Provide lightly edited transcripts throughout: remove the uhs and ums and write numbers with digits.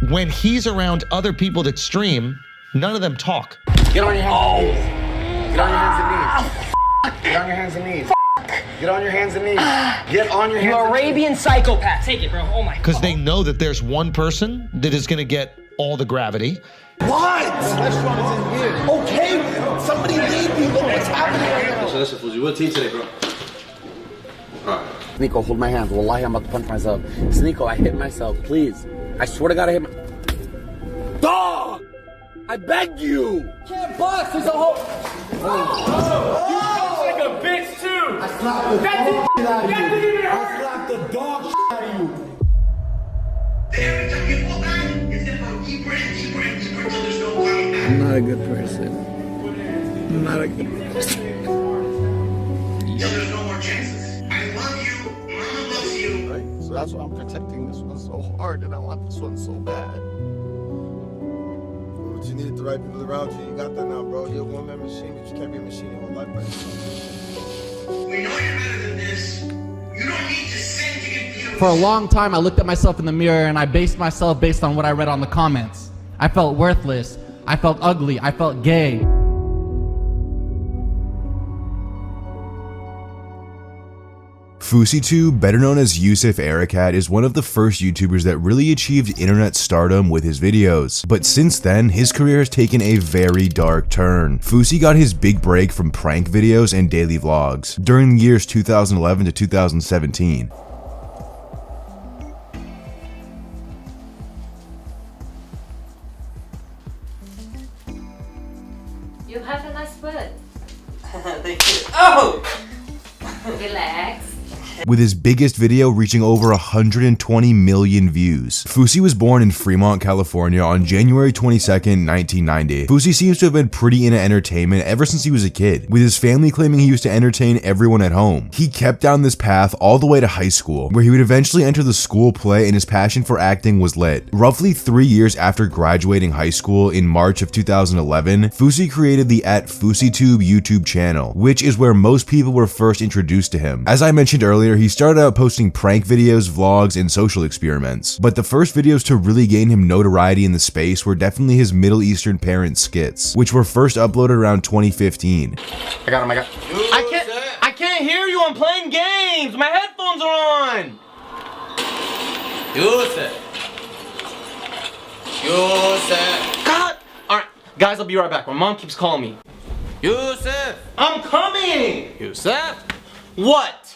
when he's around other people that stream, none of them talk. Get on your hands and knees. Get on your hands and knees. Get on your hands and knees. Get on your hands and knees. You're Arabian psychopath. Take it, bro. Oh my God. Because they know that there's one person that is going to get all the gravity. What? Restaurant is in here. Okay, somebody leave me. Look what's happening right now. Listen, Fousey, what team today, bro? Nico, hold my hands. Wallahi, I'm about to punch myself. Nico, I hit myself, please. I swear to God, I hit my... Dog! I begged you! Can't box. There's a whole... You box like a bitch, too! I slapped the dog shit out of you. That didn't even hurt! I slapped the dog shit out of you. Every time you fall back, it's never deeper and deeper and deeper until there's no way back. I'm not a good person. I'm not a good person. So there's no more chances. I love you. Mama loves you. Right? So that's why I'm protecting this one so hard, and I want this one so bad. But you needed the right people around you. You got that now, bro. You're a one-man machine, but you can't be a machine your whole life by yourself. We know you're better than this. You don't need to send to get views. For a long time, I looked at myself in the mirror and I based myself based on what I read on the comments. I felt worthless. I felt ugly. I felt gay. FouseyTUBE, better known as Yusuf Arakat, is one of the first YouTubers that really achieved internet stardom with his videos. But since then, his career has taken a very dark turn. Fousey got his big break from prank videos and daily vlogs during the years 2011 to 2017. You have a nice bird. Thank you. Oh! Relax. With his biggest video reaching over 120 million views. Fousey was born in Fremont, California on January 22nd, 1990. Fousey seems to have been pretty into entertainment ever since he was a kid, with his family claiming he used to entertain everyone at home. He kept down this path all the way to high school, where he would eventually enter the school play and his passion for acting was lit. Roughly 3 years after graduating high school in March of 2011, Fousey created the @FouseyTUBE YouTube channel, which is where most people were first introduced to him. As I mentioned earlier, he started out posting prank videos, vlogs, and social experiments. But the first videos to really gain him notoriety in the space were definitely his Middle Eastern parent skits, which were first uploaded around 2015. I got him, I got I can't hear you. I'm playing games. My headphones are on. Yusuf. God. All right, guys, I'll be right back. My mom keeps calling me. Yusuf. I'm coming. Yusuf. What?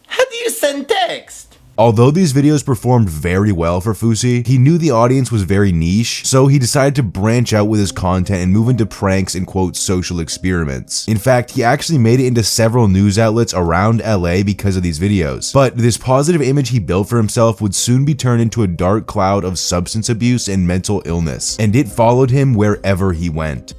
How do you send text? Although these videos performed very well for Fousey, he knew the audience was very niche, so he decided to branch out with his content and move into pranks and quote social experiments. In fact, he actually made it into several news outlets around LA because of these videos. But this positive image he built for himself would soon be turned into a dark cloud of substance abuse and mental illness, and it followed him wherever he went.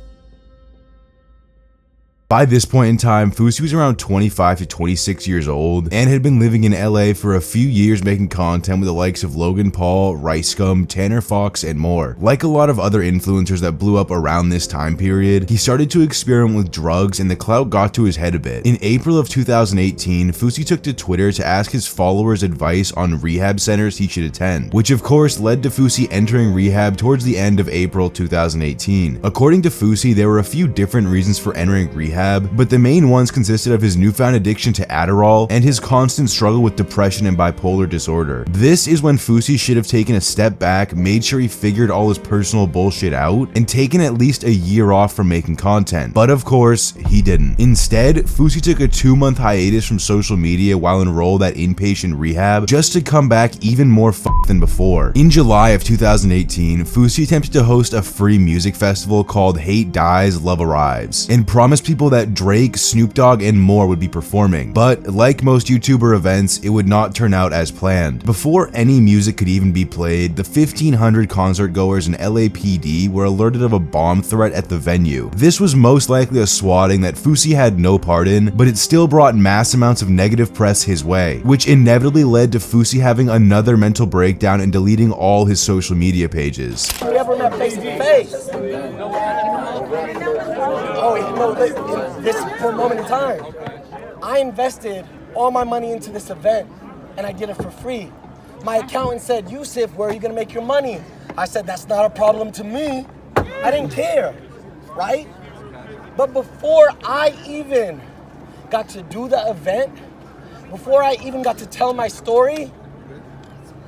By this point in time, Fousey was around 25 to 26 years old and had been living in LA for a few years making content with the likes of Logan Paul, Ricegum, Tanner Fox, and more. Like a lot of other influencers that blew up around this time period, he started to experiment with drugs and the clout got to his head a bit. In April of 2018, Fousey took to Twitter to ask his followers advice on rehab centers he should attend, which of course led to Fousey entering rehab towards the end of April 2018. According to Fousey, there were a few different reasons for entering rehab, but the main ones consisted of his newfound addiction to Adderall and his constant struggle with depression and bipolar disorder. This is when Fousey should have taken a step back, made sure he figured all his personal bullshit out, and taken at least a year off from making content. But of course, he didn't. Instead, Fousey took a 2-month hiatus from social media while enrolled at inpatient rehab just to come back even more f***ed than before. In July of 2018, Fousey attempted to host a free music festival called Hate Dies, Love Arrives, and promised people that Drake, Snoop Dogg, and more would be performing. But like most YouTuber events, it would not turn out as planned. Before any music could even be played, the 1,500 concert goers and LAPD were alerted of a bomb threat at the venue. This was most likely a swatting that Fousey had no part in, but it still brought mass amounts of negative press his way, which inevitably led to Fousey having another mental breakdown and deleting all his social media pages. We never met face to face. Oh, no, this for a moment in time. I invested all my money into this event, and I did it for free. My accountant said, Yusuf, where are you gonna make your money? I said, that's not a problem to me. I didn't care, right? But before I even got to do the event, before I even got to tell my story,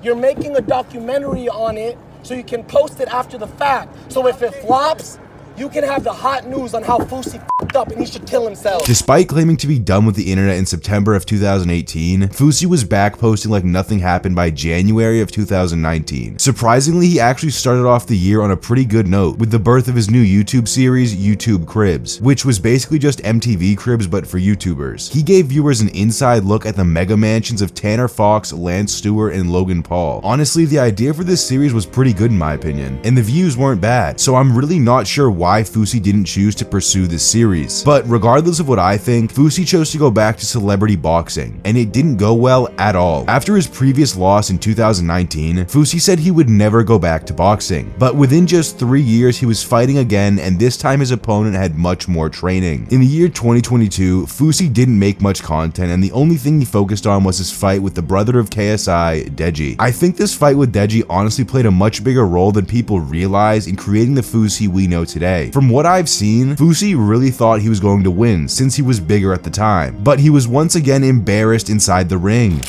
you're making a documentary on it so you can post it after the fact. So if it flops, you can have the hot news on how Fousey f***ed up and he should kill himself. Despite claiming to be done with the internet in September of 2018, Fousey was back posting like nothing happened by January of 2019. Surprisingly, he actually started off the year on a pretty good note with the birth of his new YouTube series, YouTube Cribs, which was basically just MTV Cribs but for YouTubers. He gave viewers an inside look at the mega mansions of Tanner Fox, Lance Stewart, and Logan Paul. Honestly, the idea for this series was pretty good in my opinion, and the views weren't bad, so I'm really not sure why Fousey didn't choose to pursue this series. But regardless of what I think, Fousey chose to go back to celebrity boxing, and it didn't go well at all. After his previous loss in 2019, Fousey said he would never go back to boxing, but within just 3 years he was fighting again, and this time his opponent had much more training. In the year 2022, Fousey didn't make much content, and the only thing he focused on was his fight with the brother of KSI, Deji. I think this fight with Deji honestly played a much bigger role than people realize in creating the Fousey we know today. From what I've seen, Fousey really thought he was going to win since he was bigger at the time, but he was once again embarrassed inside the ring.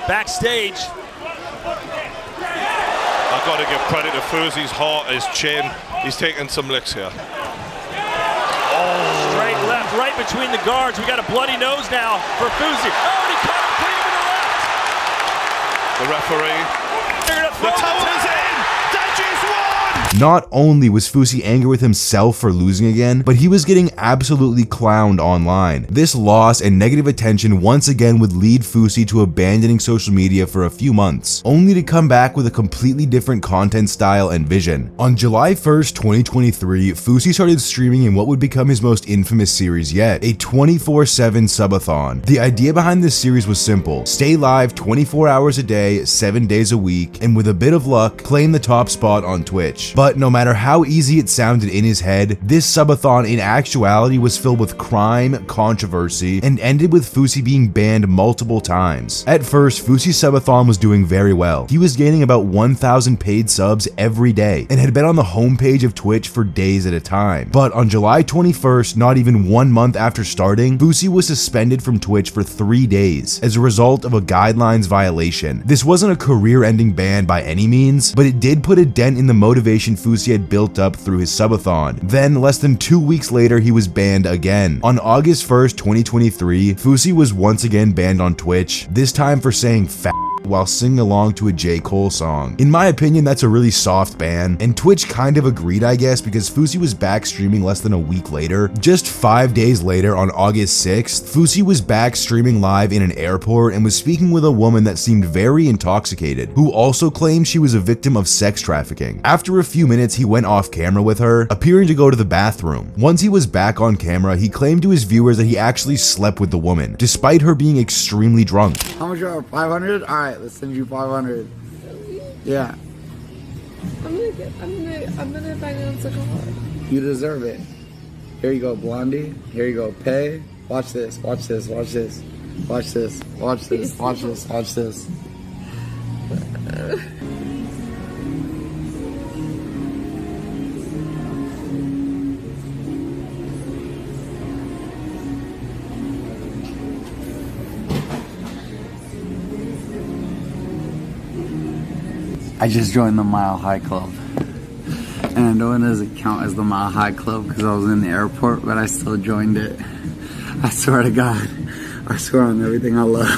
Backstage. I've got to give credit to Fousey's heart, his chin. He's taking some licks here. Oh. Straight left, right between the guards. We got a bloody nose now for Fousey. Oh, and he caught him clean to the left. The referee. The towel is in. Deji's won. Not only was Fousey angry with himself for losing again, but he was getting absolutely clowned online. This loss and negative attention once again would lead Fousey to abandoning social media for a few months, only to come back with a completely different content style and vision. On July 1st, 2023, Fousey started streaming in what would become his most infamous series yet, a 24/7 subathon. The idea behind this series was simple: stay live 24 hours a day, 7 days a week, and with a bit of luck, claim the top spot on Twitch. But no matter how easy it sounded in his head, this subathon in actuality was filled with crime, controversy, and ended with Fousey being banned multiple times. At first, Fousey's subathon was doing very well. He was gaining about 1,000 paid subs every day, and had been on the homepage of Twitch for days at a time. But on July 21st, not even 1 month after starting, Fousey was suspended from Twitch for 3 days as a result of a guidelines violation. This wasn't a career-ending ban by any means, but it did put a dent in the motivation Fousey had built up through his subathon. Then, less than 2 weeks later, he was banned again. On August 1st, 2023, Fousey was once again banned on Twitch, this time for saying "fat" while singing along to a J. Cole song. In my opinion, that's a really soft ban, and Twitch kind of agreed, I guess, because Fousey was back streaming less than a week later. Just 5 days later, on August 6th, Fousey was back streaming live in an airport and was speaking with a woman that seemed very intoxicated, who also claimed she was a victim of sex trafficking. After a few minutes, he went off camera with her, appearing to go to the bathroom. Once he was back on camera, he claimed to his viewers that he actually slept with the woman, despite her being extremely drunk. How much are 500? Alright, let's send you 500. Yeah. I'm gonna finance a car. You deserve it. Here you go, Blondie. Here you go, pay. Watch this, watch this, watch this. Watch this, watch this, watch this, watch this. I just joined the Mile High Club. And I know it doesn't count as the Mile High Club because I was in the airport, but I still joined it. I swear to God. I swear on everything I love.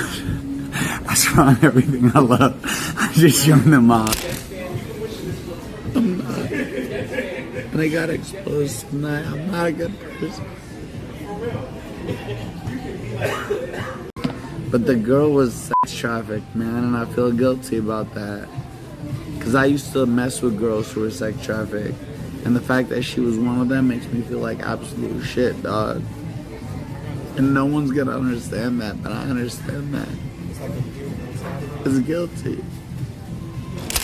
I swear on everything I love. I just joined the Mile. I'm not. And I got exposed tonight. I'm not a good person. But the girl was sex trafficked, man, and I feel guilty about that. Because I used to mess with girls who were sex trafficked. And the fact that she was one of them makes me feel like absolute shit, dog. And no one's gonna understand that, but I understand that. It's guilty.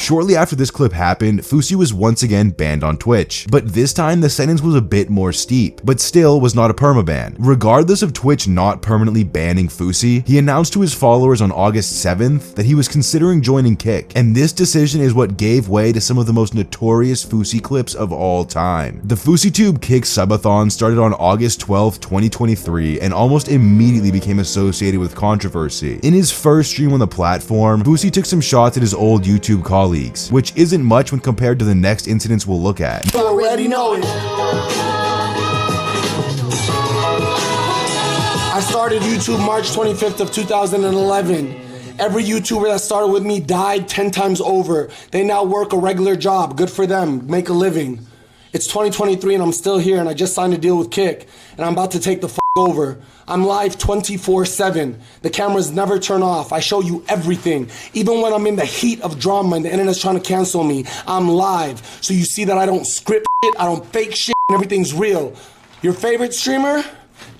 Shortly after this clip happened, Fousey was once again banned on Twitch, but this time the sentence was a bit more steep, but still was not a permaban. Regardless of Twitch not permanently banning Fousey, he announced to his followers on August 7th that he was considering joining Kick, and this decision is what gave way to some of the most notorious Fousey clips of all time. The FouseyTUBE Kick subathon started on August 12, 2023, and almost immediately became associated with controversy. In his first stream on the platform, Fousey took some shots at his old YouTube colleagues, which isn't much when compared to the next incidents we'll look at. You already know it. I started YouTube March 25th of 2011. Every YouTuber that started with me died 10 times over. They now work a regular job. Good for them. Make a living. It's 2023 and I'm still here, and I just signed a deal with Kick, and I'm about to take the over. I'm live 24/7. The cameras never turn off. I show you everything. Even when I'm in the heat of drama and the internet's trying to cancel me, I'm live. So you see that I don't script shit, I don't fake shit, and everything's real. Your favorite streamer?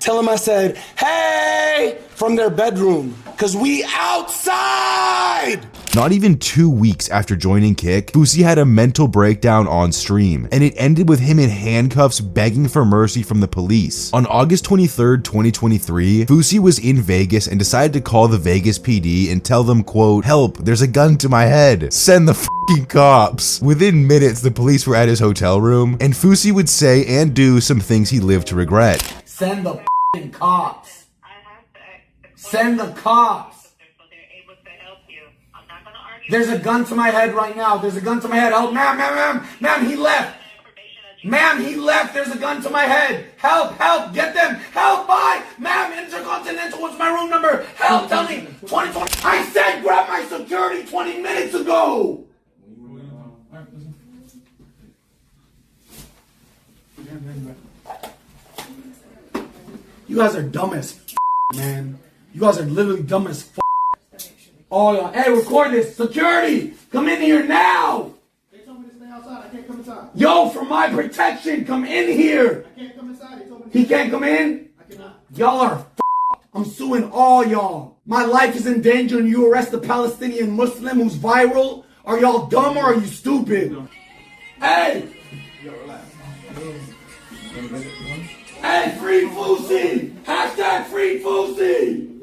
Tell them I said, hey, from their bedroom, cause we outside! Not even 2 weeks after joining Kick, Fousey had a mental breakdown on stream, and it ended with him in handcuffs begging for mercy from the police. On August 23rd, 2023, Fousey was in Vegas and decided to call the Vegas PD and tell them, quote, help, there's a gun to my head, send the f***ing cops. Within minutes, the police were at his hotel room, and Fousey would say and do some things he lived to regret. Send the f***ing cops. Send the cops. There's a gun to my head right now. There's a gun to my head. Help, ma'am, he left. Ma'am, he left. There's a gun to my head. Help, get them. Help, bye. Ma'am, Intercontinental, what's my room number? Help, tell me. 2020. I said grab my security 20 minutes ago. You guys are dumb as f***, man. You guys are literally dumb as f***. Oh, y'all. Hey, record this. Security, come in here now. They told me to stay outside. I can't come inside. Yo, for my protection, come in here. I can't come inside. He can't come in? I cannot. Y'all are f***. I'm suing all y'all. My life is in danger and you arrest a Palestinian Muslim who's viral. Are y'all dumb or are you stupid? Hey! Hey, free Fousey! Hashtag free Fousey!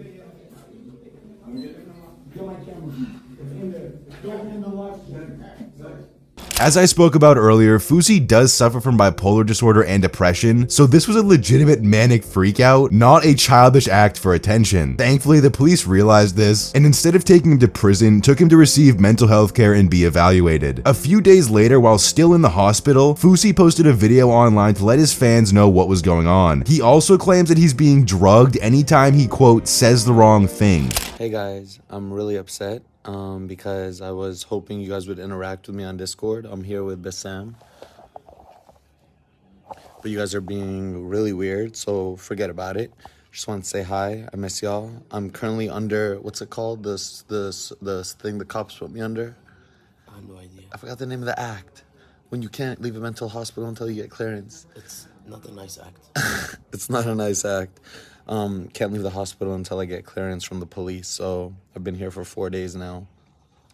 As I spoke about earlier, Fousey does suffer from bipolar disorder and depression, so this was a legitimate manic freakout, not a childish act for attention. Thankfully, the police realized this, and instead of taking him to prison, took him to receive mental health care and be evaluated. A few days later, while still in the hospital, Fousey posted a video online to let his fans know what was going on. He also claims that he's being drugged anytime he, quote, says the wrong thing. Hey guys, I'm really upset. Because I was hoping you guys would interact with me on Discord. I'm here with Bassam. But you guys are being really weird, so forget about it. Just want to say hi. I miss y'all. I'm currently under, what's it called? This thing the cops put me under? I have no idea. I forgot the name of the act. When you can't leave a mental hospital until you get clearance. It's not a nice act. It's not a nice act. Can't leave the hospital until I get clearance from the police. So I've been here for 4 days now.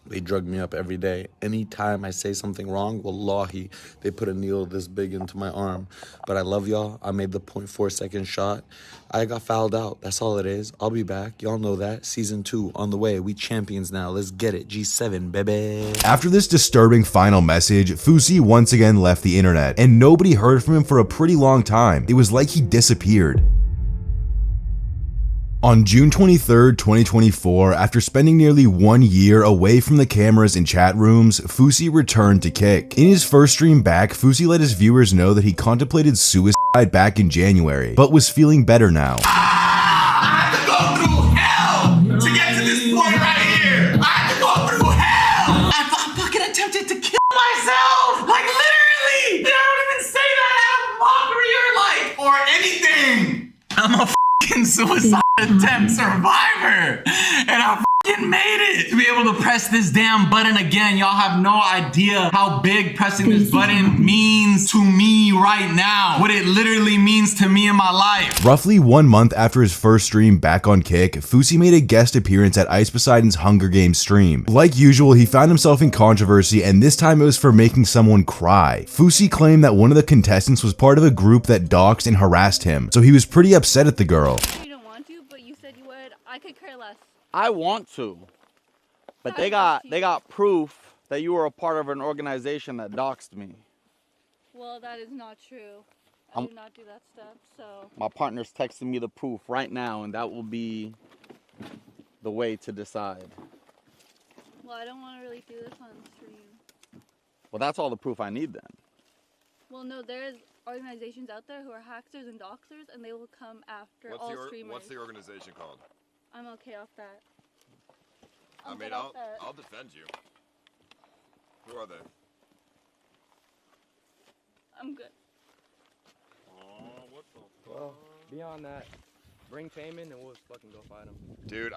They drug me up every day. Anytime I say something wrong, wallahi, they put a needle this big into my arm. But I love y'all. I made the 0.4-second shot. I got fouled out. That's all it is. I'll be back. Y'all know that. Season 2 on the way. We champions now. Let's get it. G7, baby. After this disturbing final message, Fousey once again left the internet, and nobody heard from him for a pretty long time. It was like he disappeared. On June 23rd, 2024, after spending nearly 1 year away from the cameras and chat rooms, Fousey returned to Kick. In his first stream back, Fousey let his viewers know that he contemplated suicide back in January, but was feeling better now. I had to go through hell to get to this point right here. I had to go through hell. I fucking attempted to kill myself. Like literally. I don't even say that out of mockery or anything. I'm a fucking suicide attempt survivor. And I fucking fucking made it to be able to press this damn button again. Y'all have no idea how big pressing this button means to me right now. What it literally means to me in my life. Roughly 1 month after his first stream back on Kick, Fousey made a guest appearance at Ice Poseidon's Hunger Games stream. Like usual, he found himself in controversy, and this time it was for making someone cry. Fousey claimed that one of the contestants was part of a group that doxed and harassed him, so he was pretty upset at the girl. You don't want to, but you said you would. I could care less. I want to, but they got proof that you were a part of an organization that doxed me. Well, that is not true. I do not do that stuff, so. My partner's texting me the proof right now, and that will be the way to decide. Well, I don't want to really do this on stream. Well, that's all the proof I need then. Well, no, there's organizations out there who are hackers and doxers, and they will come after all streamers. What's the organization called? I'm okay off that. I mean, I'll defend you. Who are they? I'm good. What the Well, beyond that, bring fame in and we'll fucking go fight them. Dude,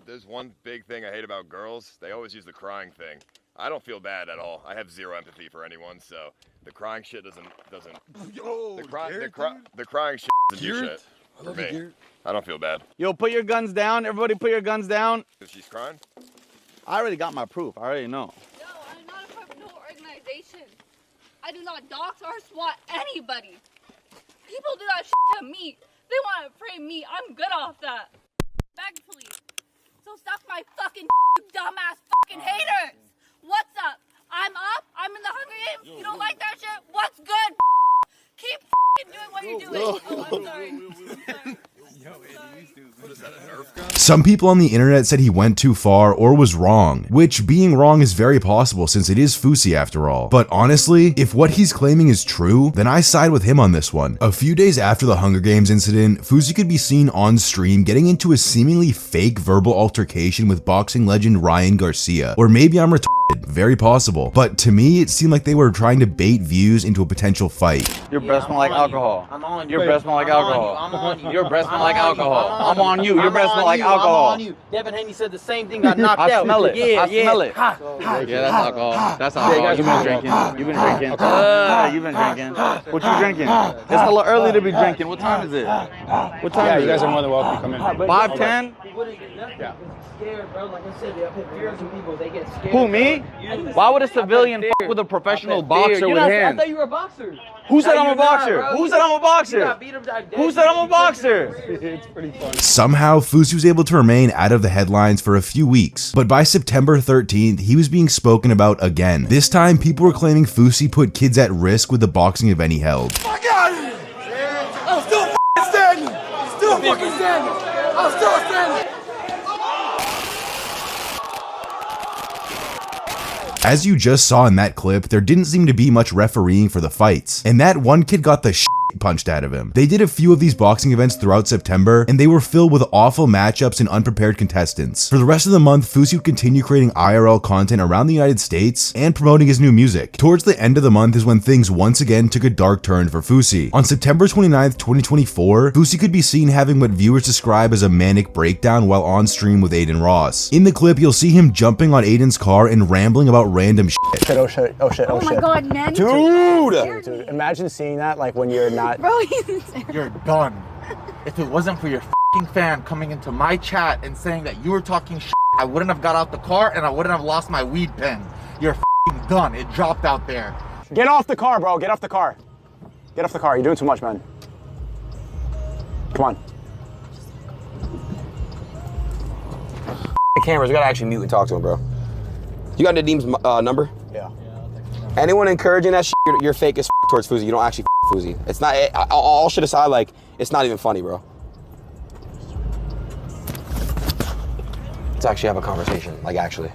there's one big thing I hate about girls. They always use the crying thing. I don't feel bad at all. I have zero empathy for anyone, so the crying shit doesn't. Yo, the crying shit doesn't do shit for me. I don't feel bad. Yo, put your guns down. Everybody, put your guns down. She's crying. I already got my proof. I already know. No, I'm not a part of no organization. I do not dox or swat anybody. People do that shit to me. They want to frame me. I'm good off that. Thankfully. So suck my fucking dumbass fucking haters. What's up? I'm up. I'm in the Hunger Games. You don't like that shit? What's good? Keep doing what you're doing. Oh, I'm sorry. Some people on the internet said he went too far or was wrong, which being wrong is very possible since it is Fousey after all. But honestly, if what he's claiming is true, then I side with him on this one. A few days after the Hunger Games incident, Fousey could be seen on stream getting into a seemingly fake verbal altercation with boxing legend Ryan Garcia. Or maybe I'm retarded, very possible. But to me, it seemed like they were trying to bait views into a potential fight. Your breath smell like alcohol. I'm on you. Your breath smell like alcohol. I'm on you. Your breath smell like alcohol. I'm on you. Your breath smell like alcohol. I'm on you. Devin Haney said the same thing. Got knocked out. I smell it. Yeah, I smell it. Yeah, that's alcohol. That's alcohol. You've been drinking. You've been drinking. You've been drinking. What you drinking? It's a little early to be drinking. What time is it? What time is it? You guys are more than welcome to come in. 5:10? Yeah. Scared, bro. Like I said, they put fears in people. They get scared. Who, me? Why would a civilian fuck with a professional boxer with hands? I thought you were a boxer. Who said I'm a boxer? Who said I'm a boxer? Who said I'm a boxer? It's pretty funny. Somehow, Fousey was able to remain out of the headlines for a few weeks, but by September 13th, he was being spoken about again. This time, people were claiming Fousey put kids at risk with the boxing event he held. I got it! I'm still fucking standing! Still fucking standing! I'm still standing! As you just saw in that clip, there didn't seem to be much refereeing for the fights, and that one kid got the shit punched out of him. They did a few of these boxing events throughout September, and they were filled with awful matchups and unprepared contestants. For the rest of the month, Fousey would continue creating IRL content around the United States and promoting his new music. Towards the end of the month is when things once again took a dark turn for Fousey. On September 29th, 2024, Fousey could be seen having what viewers describe as a manic breakdown while on stream with Aiden Ross. In the clip, you'll see him jumping on Aiden's car and rambling about random shit. Oh shit, oh shit, oh shit. Oh my god, man. Dude, imagine seeing that like when you're not. Bro, he's insane. You're done. If it wasn't for your fucking fan coming into my chat and saying that you were talking shit, I wouldn't have got out the car and I wouldn't have lost my weed pen. You're fucking done. It dropped out there. Get off the car, bro. Get off the car. Get off the car. You're doing too much, man. Come on. The cameras, we gotta actually mute and talk to him, bro. You got Nadeem's number? Yeah. Anyone encouraging that shit, you're fake as towards Fousey. You don't actually Fousey. It's not, all shit aside, like, it's not even funny, bro. Let's actually have a conversation, like, actually.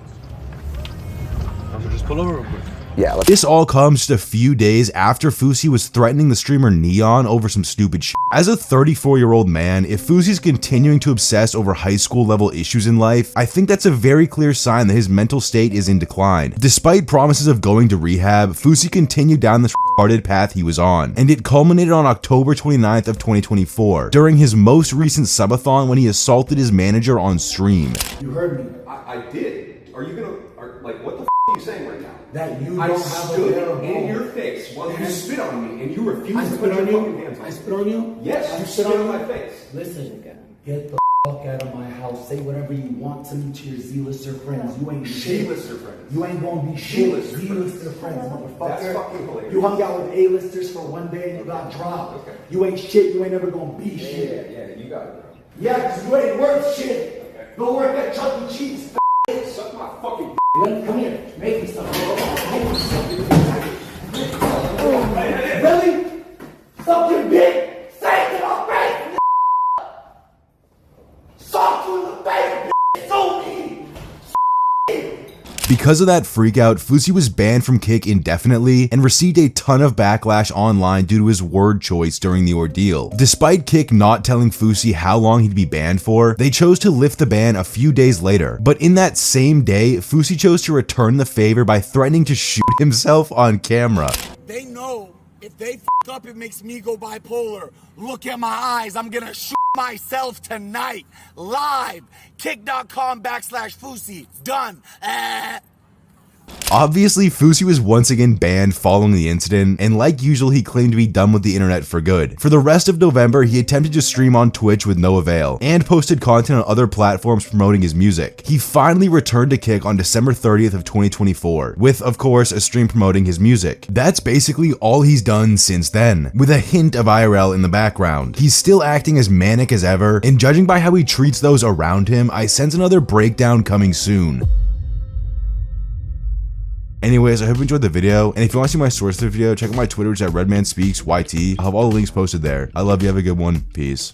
Just pull over real quick. Yeah. This all comes just a few days after Fousey was threatening the streamer Neon over some stupid shit. As a 34-year-old man, if Fousey's continuing to obsess over high school level issues in life, I think that's a very clear sign that his mental state is in decline. Despite promises of going to rehab, Fousey continued down the retarded path he was on, and it culminated on October 29th of 2024, during his most recent subathon when he assaulted his manager on stream. You heard me. I did. Are you gonna, like, what the f are you saying right now? That you I don't have a stood better in bone. your face while you spit on me and you refused I to spit put your on fucking you? hands on me. I spit on you? Yes, I you spit spit on on my you? face. Listen, get the fuck out of my house. Say whatever you want to me to your Z-lister friends. You ain't Z-lister friends. You ain't gonna be shit. Z-lister Z-lister friends, motherfucker. That's fucking hilarious. You hung out with A-listers for one day and you got dropped. Okay. You ain't shit. You ain't never gonna be shit. Yeah, you got it, bro. Yeah, 'cause you ain't worth shit. Okay. Go work at Chuck E. Cheese. Suck my fucking Come here. Make me something. Make me something. Really? Something big? Say it to my face. Sock you in the face. So mean. Because of that freakout, Fousey was banned from Kick indefinitely and received a ton of backlash online due to his word choice during the ordeal. Despite Kick not telling Fousey how long he'd be banned for, they chose to lift the ban a few days later. But in that same day, Fousey chose to return the favor by threatening to shoot himself on camera. They know if they f up, it makes me go bipolar. Look at my eyes. I'm gonna shoot myself tonight. Live. Kick.com/Fousey. Done. Obviously, Fousey was once again banned following the incident, and like usual, he claimed to be done with the internet for good. For the rest of November, he attempted to stream on Twitch with no avail, and posted content on other platforms promoting his music. He finally returned to Kick on December 30th of 2024, with, of course, a stream promoting his music. That's basically all he's done since then, with a hint of IRL in the background. He's still acting as manic as ever, and judging by how he treats those around him, I sense another breakdown coming soon. Anyways, I hope you enjoyed the video, and if you want to see my source of the video, check out my Twitter, which is at redmanspeaksyt. I'll have all the links posted there. I love you, have a good one, peace.